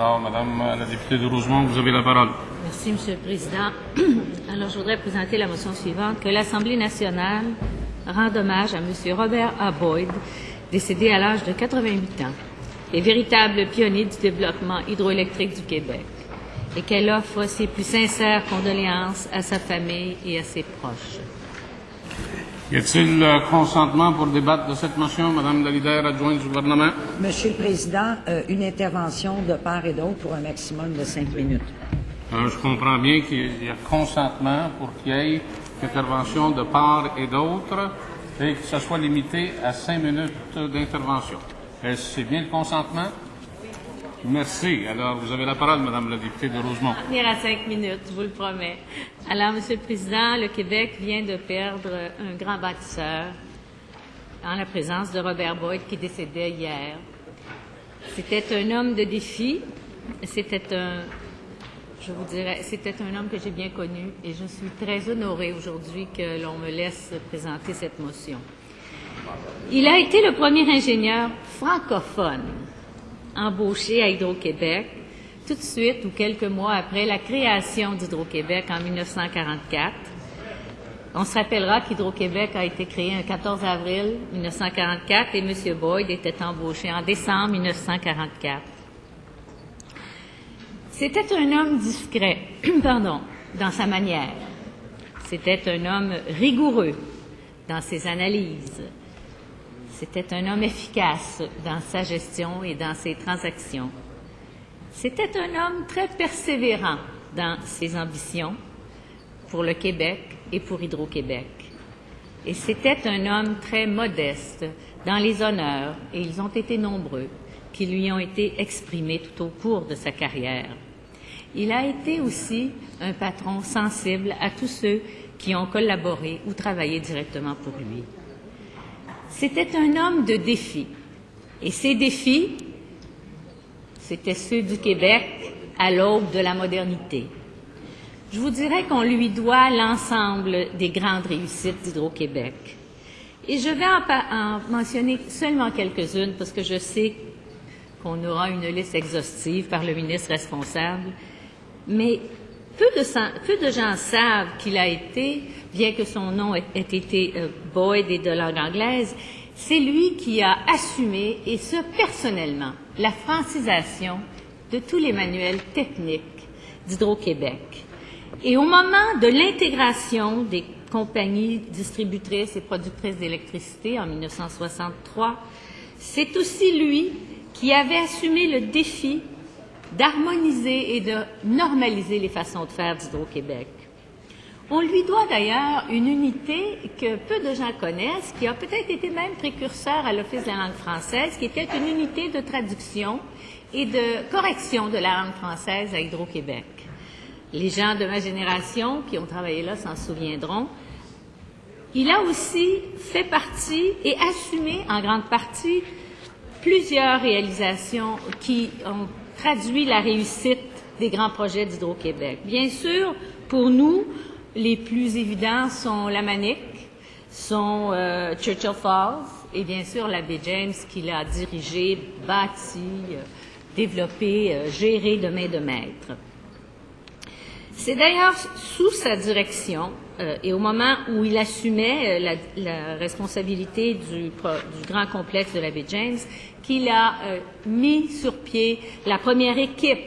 Alors, Madame la députée de Rosemont, vous avez la parole. Merci, Monsieur le Président. Alors, je voudrais présenter la motion suivante, que l'Assemblée nationale rende hommage à Monsieur Robert A. Boyd, décédé à l'âge de 88 ans, et véritable pionnier du développement hydroélectrique du Québec, et qu'elle offre ses plus sincères condoléances à sa famille et à ses proches. Y a-t-il consentement pour débattre de cette motion, Madame la leader adjointe du gouvernement? Monsieur le Président, une intervention de part et d'autre pour un maximum de 5 minutes. Je comprends bien qu'il y a consentement pour qu'il y ait une intervention de part et d'autre et que ça soit limité à 5 minutes d'intervention. Est-ce que c'est bien le consentement? Merci. Alors, vous avez la parole, Madame la députée de Rosemont. Tenir à 5 minutes, je vous le promets. Alors, Monsieur le Président, le Québec vient de perdre un grand bâtisseur en la présence de Robert Boyd qui décédait hier. C'était un homme de défi. C'était un homme que j'ai bien connu et je suis très honorée aujourd'hui que l'on me laisse présenter cette motion. Il a été le premier ingénieur francophone embauché à Hydro-Québec tout de suite ou quelques mois après la création d'Hydro-Québec en 1944. On se rappellera qu'Hydro-Québec a été créé le 14 avril 1944 et M. Boyd était embauché en décembre 1944. C'était un homme discret, dans sa manière. C'était un homme rigoureux dans ses analyses. C'était un homme efficace dans sa gestion et dans ses transactions. C'était un homme très persévérant dans ses ambitions pour le Québec et pour Hydro-Québec. Et c'était un homme très modeste dans les honneurs, et ils ont été nombreux, qui lui ont été exprimés tout au cours de sa carrière. Il a été aussi un patron sensible à tous ceux qui ont collaboré ou travaillé directement pour lui. C'était un homme de défis. Et ces défis, c'étaient ceux du Québec à l'aube de la modernité. Je vous dirais qu'on lui doit l'ensemble des grandes réussites d'Hydro-Québec. Et je vais en mentionner seulement quelques-unes parce que je sais qu'on aura une liste exhaustive par le ministre responsable. Mais peu de gens savent qu'il a été, bien que son nom ait été Boyd et de langue anglaise, c'est lui qui a assumé, et ce personnellement, la francisation de tous les manuels techniques d'Hydro-Québec. Et au moment de l'intégration des compagnies distributrices et productrices d'électricité en 1963, c'est aussi lui qui avait assumé le défi d'harmoniser et de normaliser les façons de faire d'Hydro-Québec. On lui doit d'ailleurs une unité que peu de gens connaissent, qui a peut-être été même précurseur à l'Office de la langue française, qui était une unité de traduction et de correction de la langue française à Hydro-Québec. Les gens de ma génération qui ont travaillé là s'en souviendront. Il a aussi fait partie et assumé en grande partie plusieurs réalisations qui ont traduit la réussite des grands projets d'Hydro-Québec. Bien sûr, pour nous, les plus évidents sont la Manic, sont Churchill Falls et bien sûr la baie James qu'il a dirigé, bâti, développé, géré de main de maître. C'est d'ailleurs sous sa direction et au moment où il assumait la responsabilité du grand complexe de la baie James qu'il a mis sur pied la première équipe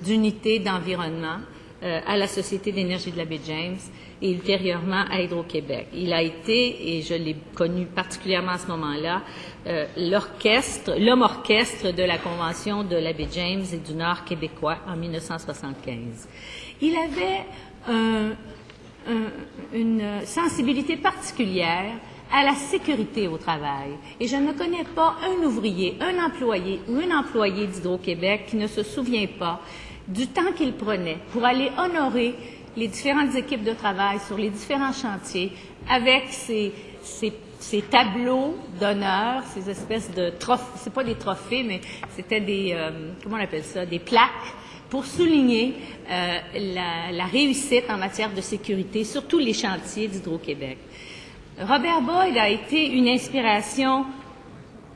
d'unités d'environnement à la Société d'énergie de la baie James et ultérieurement à Hydro-Québec. Il a été, et je l'ai connu particulièrement à ce moment-là, l'homme orchestre de la Convention de la baie James et du Nord québécois en 1975. Il avait une sensibilité particulière à la sécurité au travail. Et je ne connais pas un ouvrier, un employé ou une employée d'Hydro-Québec qui ne se souvient pas du temps qu'il prenait pour aller honorer les différentes équipes de travail sur les différents chantiers avec ces tableaux d'honneur, ces espèces de trophées, c'est pas des trophées, mais c'était des, comment on appelle ça, des plaques pour souligner la réussite en matière de sécurité sur tous les chantiers d'Hydro-Québec. Robert Boyd a été une inspiration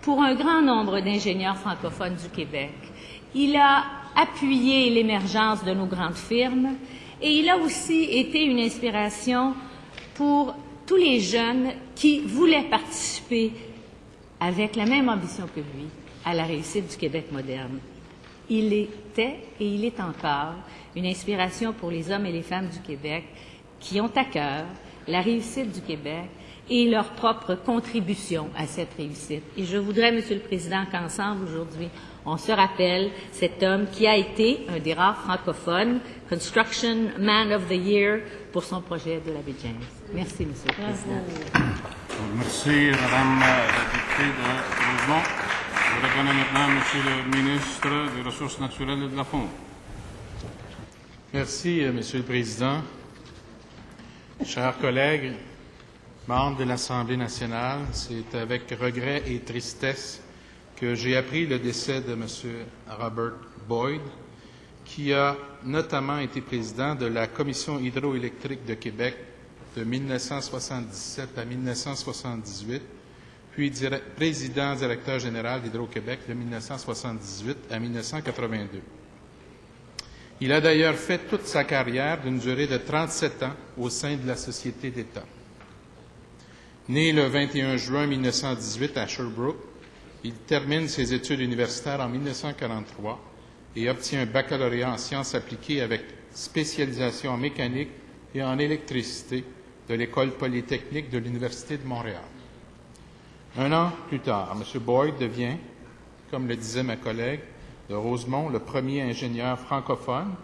pour un grand nombre d'ingénieurs francophones du Québec. Il a appuyé l'émergence de nos grandes firmes et il a aussi été une inspiration pour tous les jeunes qui voulaient participer avec la même ambition que lui à la réussite du Québec moderne. Il était et il est encore une inspiration pour les hommes et les femmes du Québec qui ont à cœur la réussite du Québec et leur propre contribution à cette réussite. Et je voudrais, Monsieur le Président, qu'ensemble, aujourd'hui, on se rappelle cet homme qui a été un des rares francophones, Construction Man of the Year, pour son projet de la baie James. Merci, Monsieur le Président. Merci, Madame la députée de Rosemont. Je reconnais maintenant Monsieur le ministre des Ressources naturelles et de la Faune. Merci, Monsieur le Président. Chers collègues, membres de l'Assemblée nationale, c'est avec regret et tristesse que j'ai appris le décès de M. Robert Boyd, qui a notamment été président de la Commission hydroélectrique de Québec de 1977 à 1978, puis président-directeur général d'Hydro-Québec de 1978 à 1982. Il a d'ailleurs fait toute sa carrière d'une durée de 37 ans au sein de la Société d'État. Né le 21 juin 1918 à Sherbrooke, il termine ses études universitaires en 1943 et obtient un baccalauréat en sciences appliquées avec spécialisation en mécanique et en électricité de l'École polytechnique de l'Université de Montréal. Un an plus tard, M. Boyd devient, comme le disait ma collègue de Rosemont, le premier ingénieur francophone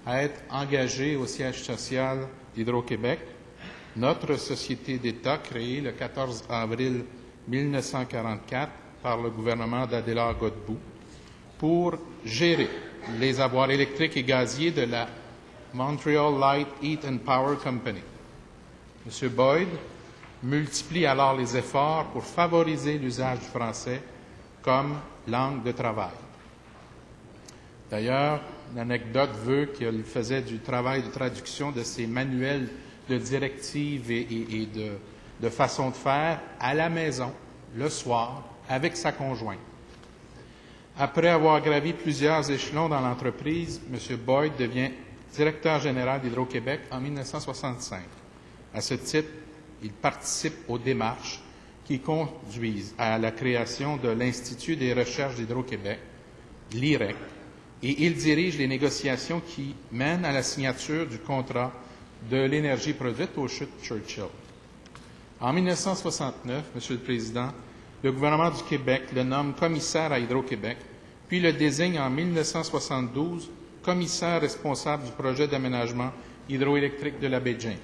à être engagé au siège social d'Hydro-Québec, notre société d'État créée le 14 avril 1944 par le gouvernement d'Adélard Godbout pour gérer les avoirs électriques et gaziers de la Montreal Light, Heat and Power Company. M. Boyd multiplie alors les efforts pour favoriser l'usage du français comme langue de travail. D'ailleurs, l'anecdote veut qu'il faisait du travail de traduction de ses manuels de directives et de façon de faire à la maison, le soir, avec sa conjointe. Après avoir gravi plusieurs échelons dans l'entreprise, M. Boyd devient directeur général d'Hydro-Québec en 1965. À ce titre, il participe aux démarches qui conduisent à la création de l'Institut des recherches d'Hydro-Québec, l'IREC, et il dirige les négociations qui mènent à la signature du contrat de l'énergie produite aux chutes Churchill. En 1969, Monsieur le Président, le gouvernement du Québec le nomme commissaire à Hydro-Québec, puis le désigne en 1972 commissaire responsable du projet d'aménagement hydroélectrique de la baie James.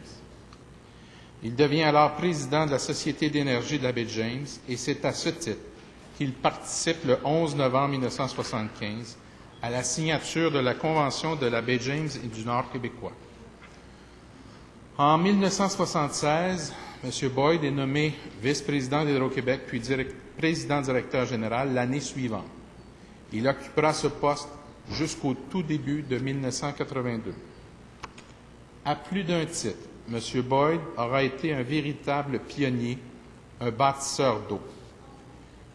Il devient alors président de la Société d'énergie de la baie James et c'est à ce titre qu'il participe le 11 novembre 1975 à la signature de la Convention de la baie James et du Nord québécois. En 1976, M. Boyd est nommé vice-président d'Hydro-Québec puis président-directeur général l'année suivante. Il occupera ce poste jusqu'au tout début de 1982. À plus d'un titre, M. Boyd aura été un véritable pionnier, un bâtisseur d'eau.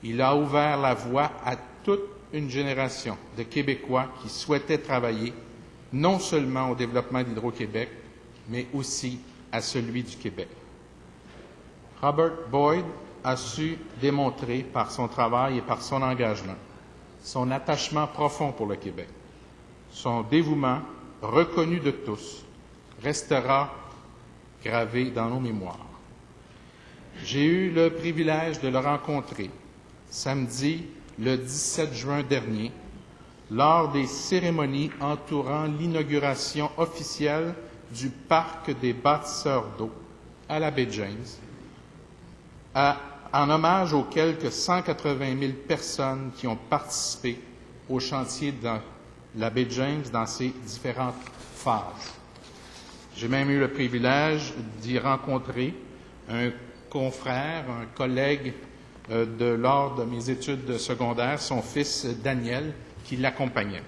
Il a ouvert la voie à toute une génération de Québécois qui souhaitaient travailler non seulement au développement d'Hydro-Québec, mais aussi à celui du Québec. Robert Boyd a su démontrer par son travail et par son engagement son attachement profond pour le Québec. Son dévouement, reconnu de tous, restera gravé dans nos mémoires. J'ai eu le privilège de le rencontrer samedi, le 17 juin dernier, lors des cérémonies entourant l'inauguration officielle du Parc des bâtisseurs d'eau à la baie James, en hommage aux quelques 180 000 personnes qui ont participé au chantier de la baie James dans ses différentes phases. J'ai même eu le privilège d'y rencontrer un confrère, un collègue lors de mes études secondaires, son fils Daniel, qui l'accompagnait.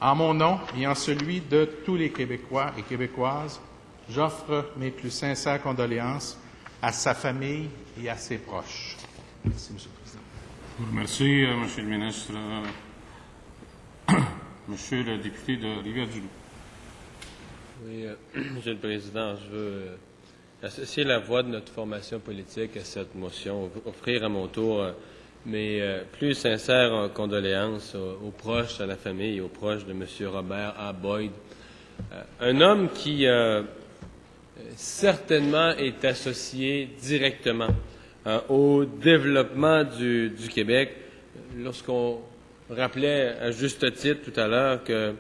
En mon nom et en celui de tous les Québécois et Québécoises, j'offre mes plus sincères condoléances à sa famille et à ses proches. Merci, M. le Président. Merci, M. le ministre. Monsieur le député de Rivière-du-Loup. Oui, Monsieur le Président, je veux associer la voix de notre formation politique à cette motion, offrir à mon tour mes plus sincères condoléances aux proches, à la famille et aux proches de M. Robert A. Boyd. Un homme qui certainement est associé directement au développement du Québec. Lorsqu'on rappelait à juste titre tout à l'heure que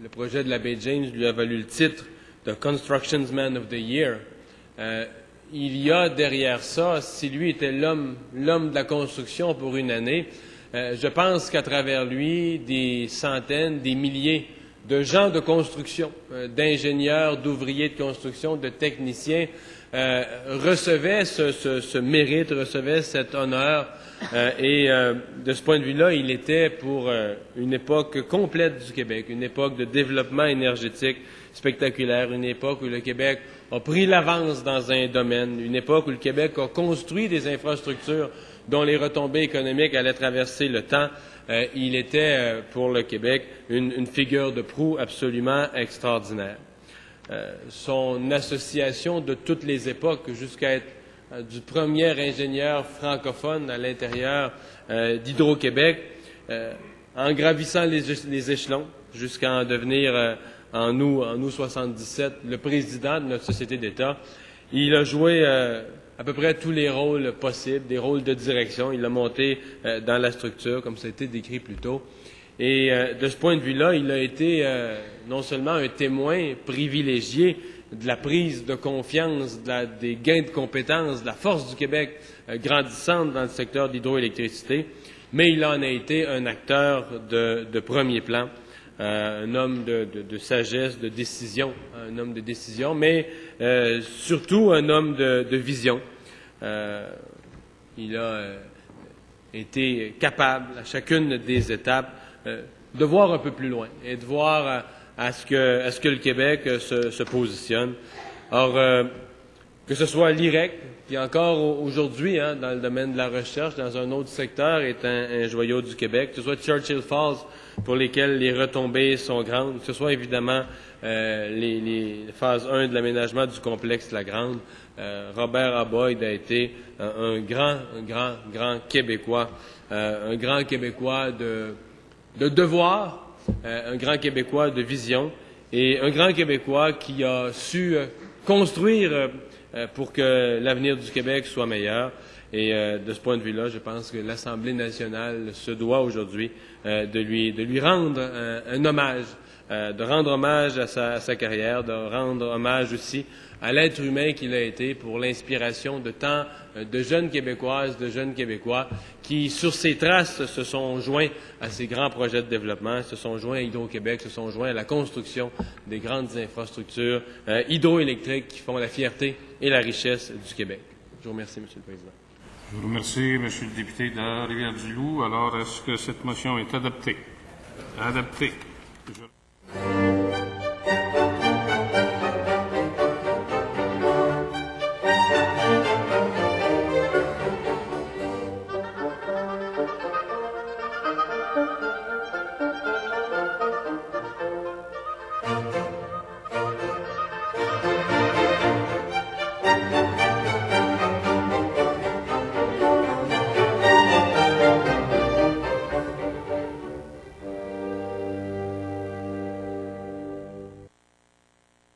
le projet de la baie James lui a valu le titre de Constructionsman of the Year, il y a derrière ça, si lui était l'homme de la construction pour une année, je pense qu'à travers lui, des centaines, des milliers de gens de construction, d'ingénieurs, d'ouvriers de construction, de techniciens, recevaient ce mérite, recevaient cet honneur. Et de ce point de vue-là, il était pour une époque complète du Québec, une époque de développement énergétique spectaculaire, une époque où le Québec a pris l'avance dans un domaine, une époque où le Québec a construit des infrastructures dont les retombées économiques allaient traverser le temps. Il était pour le Québec une figure de proue absolument extraordinaire. Son association de toutes les époques, jusqu'à être du premier ingénieur francophone à l'intérieur d'Hydro-Québec, en gravissant les échelons jusqu'à en devenir en août 77 le président de notre société d'État. Il a joué à peu près tous les rôles possibles, des rôles de direction. Il a monté dans la structure, comme ça a été décrit plus tôt. Et de ce point de vue-là, il a été non seulement un témoin privilégié de la prise de confiance, des gains de compétences, de la force du Québec grandissante dans le secteur de l'hydroélectricité, mais il en a été un acteur de premier plan, un homme de sagesse, de décision, un homme de décision, mais surtout un homme de vision. Il a été capable, à chacune des étapes, de voir un peu plus loin et de voir à ce que le Québec se positionne. Or, que ce soit l'IREC, qui encore aujourd'hui, dans le domaine de la recherche, dans un autre secteur, est un joyau du Québec, que ce soit Churchill Falls, pour lesquels les retombées sont grandes, que ce soit évidemment les phases 1 de l'aménagement du complexe La Grande. Robert A. Boyd a été un grand Québécois, un grand Québécois de devoir, un grand Québécois de vision et un grand Québécois qui a su construire pour que l'avenir du Québec soit meilleur. Et de ce point de vue-là, je pense que l'Assemblée nationale se doit aujourd'hui de lui rendre un hommage, de rendre hommage à sa carrière, de rendre hommage aussi à l'être humain qu'il a été pour l'inspiration de tant de jeunes Québécoises, de jeunes Québécois qui, sur ses traces, se sont joints à ces grands projets de développement, se sont joints à Hydro-Québec, se sont joints à la construction des grandes infrastructures hydroélectriques qui font la fierté et la richesse du Québec. Je vous remercie, Monsieur le Président. Je vous remercie, Monsieur le député de Rivière-du-Loup. Alors, est-ce que cette motion est adoptée? Adoptée.